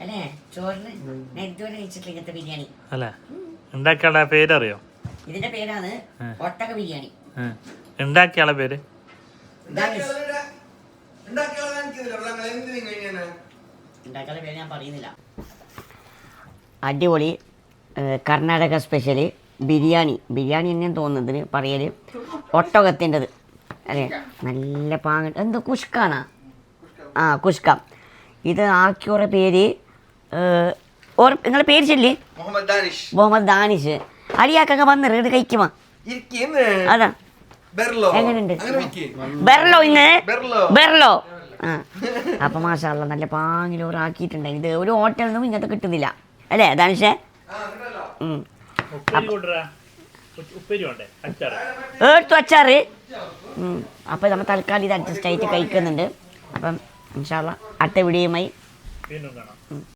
അല്ലേ ചോറിന് നെയ്തോനെ കഴിച്ചിട്ടില്ല ഇങ്ങനത്തെ ബിരിയാണി അല്ലേ ഉണ്ടാക്കിയാളെ പേരറിയോ? ഇതിന്റെ പേരാണ് ഒട്ടക ബിരിയാണി. ഉണ്ടാക്കിയാളെ പേര് ഉണ്ടാക്കാനുള്ള പേര് ഞാൻ പറയുന്നില്ല. അടിപൊളി കർണാടക സ്പെഷ്യല് ബിരിയാണി തന്നെയാണ് തോന്നുന്നതിന് പറയല്. ഒട്ടകത്തിൻ്റെത് അല്ലേ, നല്ല പാങ്ങ. എന്തോ കുഷ്കാണാ? ആ കുഷ്ക. ഇത് ആക്കിയോറെ പേര് നിങ്ങളെ പേര് ചൊല്ലി? മുഹമ്മദ് ദാനിഷ്. അലിയാക്കൊക്കെ വന്ന് ഇത് കഴിക്കുമോ? അതാ എങ്ങനെയുണ്ട്? ബെർലോ ഇന്ന് ബെർലോ. ആ അപ്പം മാഷാ അല്ലാ നല്ല പാങ്ങിലോറ് ആക്കിയിട്ടുണ്ടായി. ഇത് ഒരു ഹോട്ടലിൽ നിന്നും ഇങ്ങനത്തെ കിട്ടുന്നില്ല അല്ലേ ദാനിഷേ? ഏർത്തു അച്ചാറ്. അപ്പം നമ്മൾ തൽക്കാലം ഇത് അഡ്ജസ്റ്റ് ആയിട്ട് കഴിക്കുന്നുണ്ട്. അപ്പം ഇൻഷാ അല്ലാ അടുത്ത വീഡിയോയുമായി